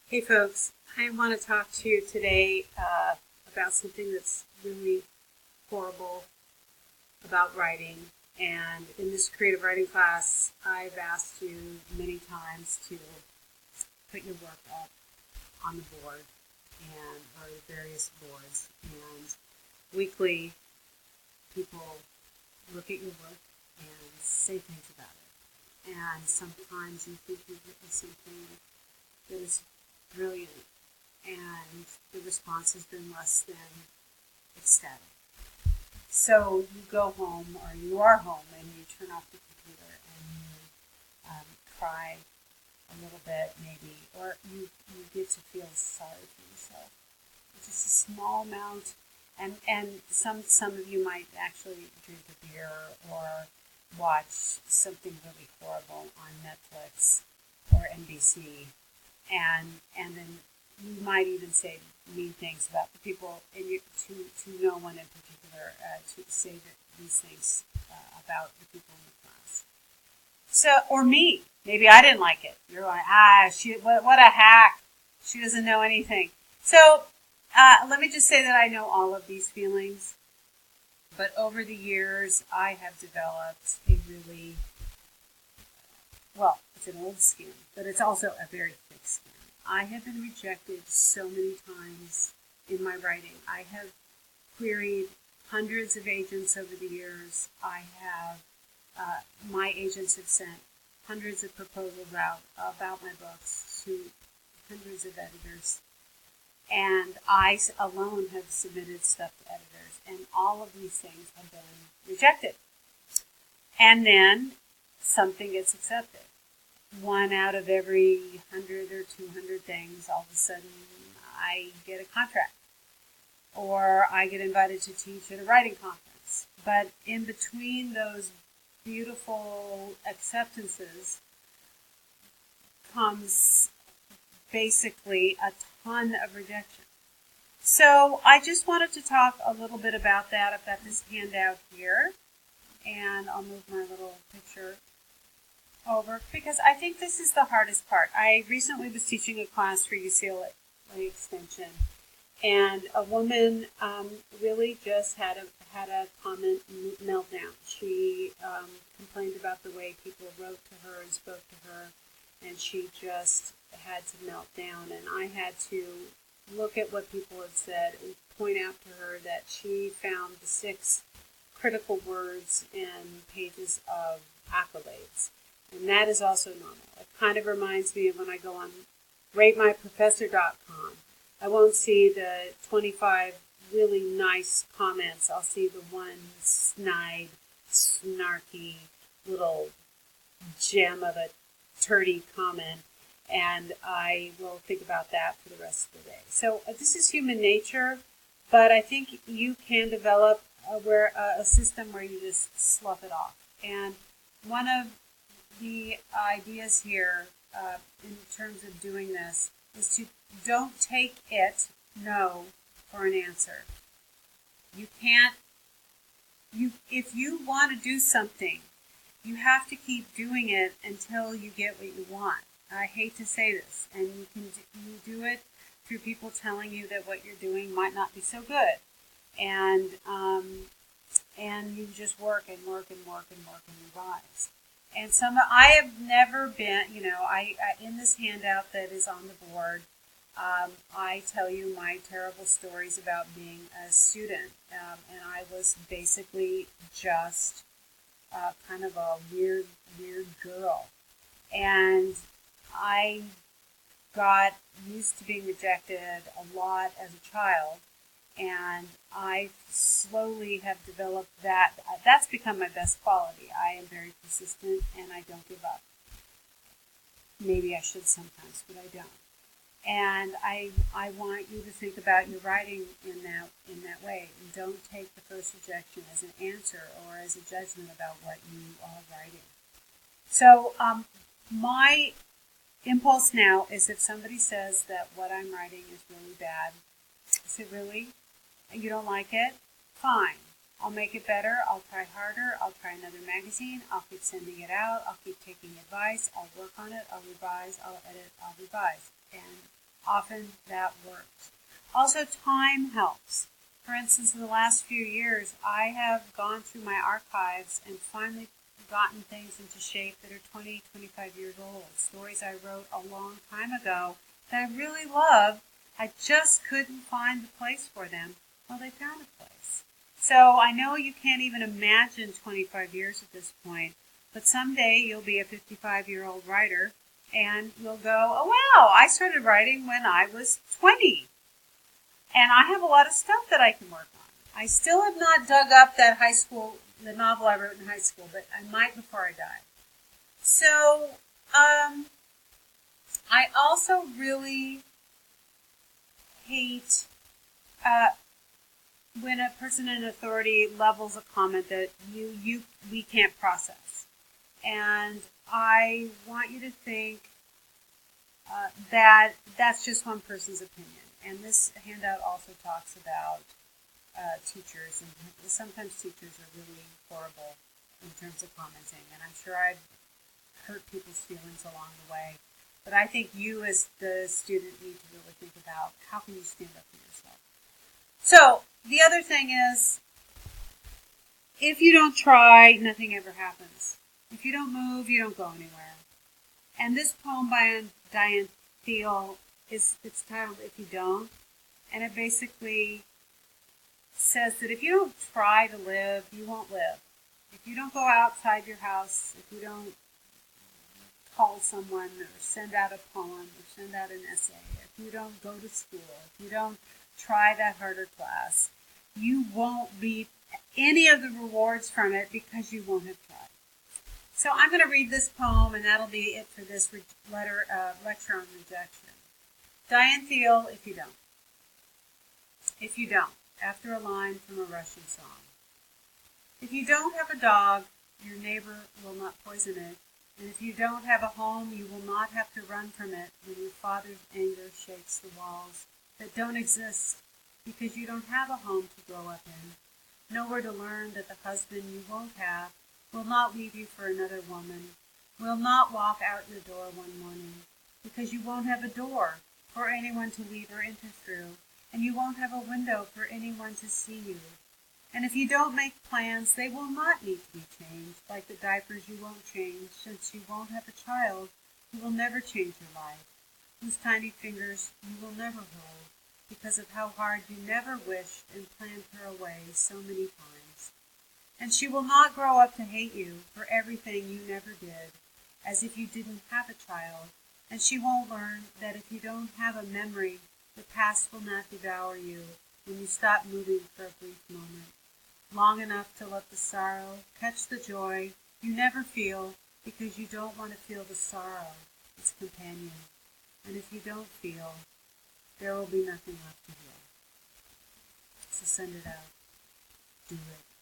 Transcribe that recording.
Hey folks, I want to talk to you today about something that's really horrible about writing. And in this creative writing class, I've asked you many times to put your work up on the board and or the various boards. And weekly, people look at your work and say things about it. And sometimes you think you've written something that is brilliant, and the response has been less than ecstatic. So you go home, or you are home, and you turn off the computer and you cry a little bit, maybe, or you get to feel sorry for yourself. It's just a small amount, and some of you might actually drink a beer or watch something really horrible on Netflix or NBC, and then you might even say mean things about the people in you, to no one in particular, to say these things about the people in the class. So, or me, maybe I didn't like it. You're like, what a hack. She doesn't know anything. So, let me just say that I know all of these feelings, but over the years, I have developed a really, well, it's an old skin, but it's also a very thick skin. I have been rejected so many times in my writing. I have queried hundreds of agents over the years. My agents have sent hundreds of proposals out about my books to hundreds of editors. And I alone have submitted stuff to editors. And all of these things have been rejected. And then something gets accepted. One out of every 100 or 200 things, all of a sudden I get a contract, or I get invited to teach at a writing conference. But in between those beautiful acceptances comes basically a ton of rejection. So I just wanted to talk a little bit about that. I've got this handout here, and I'll move my little picture over, because I think this is the hardest part. I recently was teaching a class for UCLA Extension, and a woman really just had a comment meltdown. She complained about the way people wrote to her and spoke to her, and she just had to melt down. And I had to look at what people had said and point out to her that she found the 6 critical words in pages of accolades. And that is also normal. It kind of reminds me of when I go on ratemyprofessor.com. I won't see the 25 really nice comments. I'll see the one snide, snarky little gem of a turdy comment, and I will think about that for the rest of the day. So this is human nature, but I think you can develop a system where you just slough it off. And one of the ideas here in terms of doing this is to don't take it no for an answer. You can't, if you want to do something, you have to keep doing it until you get what you want. I hate to say this, and you do it through people telling you that what you're doing might not be so good, and you just work and work and work and work and revise. And I have never been, I in this handout that is on the board, I tell you my terrible stories about being a student, and I was basically just kind of a weird girl, and I got used to being rejected a lot as a child, and I slowly have developed that. That's become my best quality. I am very persistent, and I don't give up. Maybe I should sometimes, but I don't. And I want you to think about your writing in that way. And don't take the first rejection as an answer or as a judgment about what you are writing. So my impulse now is, if somebody says that what I'm writing is really bad, I say, really? You don't like it? Fine. I'll make it better. I'll try harder. I'll try another magazine. I'll keep sending it out. I'll keep taking advice. I'll work on it. I'll revise. I'll edit. I'll revise. And often that works. Also, time helps. For instance, in the last few years, I have gone through my archives and finally gotten things into shape that are 20, 25 years old. Stories I wrote a long time ago that I really love. I just couldn't find the place for them. Well, they found a place. So I know you can't even imagine 25 years at this point, but someday you'll be a 55-year-old writer and you'll go, oh wow, I started writing when I was 20. And I have a lot of stuff that I can work on. I still have not dug up that the novel I wrote in high school, but I might before I die. So, I also really hate when a person in authority levels a comment that we can't process. And I want you to think that that's just one person's opinion. And this handout also talks about teachers, and sometimes teachers are really horrible in terms of commenting. And I'm sure I've hurt people's feelings along the way. But I think you as the student need to really think about how can you stand up for yourself. So the other thing is, if you don't try, nothing ever happens. If you don't move, you don't go anywhere. And this poem by Diane Thiel it's titled If You Don't, and it basically says that if you don't try to live, you won't live. If you don't go outside your house, if you don't call someone or send out a poem or send out an essay, if you don't go to school, if you don't try that harder class, you won't reap any of the rewards from it because you won't have tried. So I'm going to read this poem, and that'll be it for this lecture on rejection. Diane Thiel, If You Don't. If you don't, after a line from a Russian song. If you don't have a dog, your neighbor will not poison it. And if you don't have a home, you will not have to run from it when your father's anger shakes the walls that don't exist because you don't have a home to grow up in. Nowhere to learn that the husband you won't have will not leave you for another woman, will not walk out your door one morning because you won't have a door for anyone to leave or enter through, and you won't have a window for anyone to see you. And if you don't make plans, they will not need to be changed, like the diapers you won't change, since you won't have a child who will never change your life, whose tiny fingers you will never hold, because of how hard you never wished and planned her away so many times. And she will not grow up to hate you for everything you never did, as if you didn't have a child. And she won't learn that if you don't have a memory, the past will not devour you when you stop moving for a brief moment, long enough to let the sorrow catch the joy you never feel because you don't want to feel the sorrow, its companion. And if you don't feel, there will be nothing left to heal. So send it out. Do it.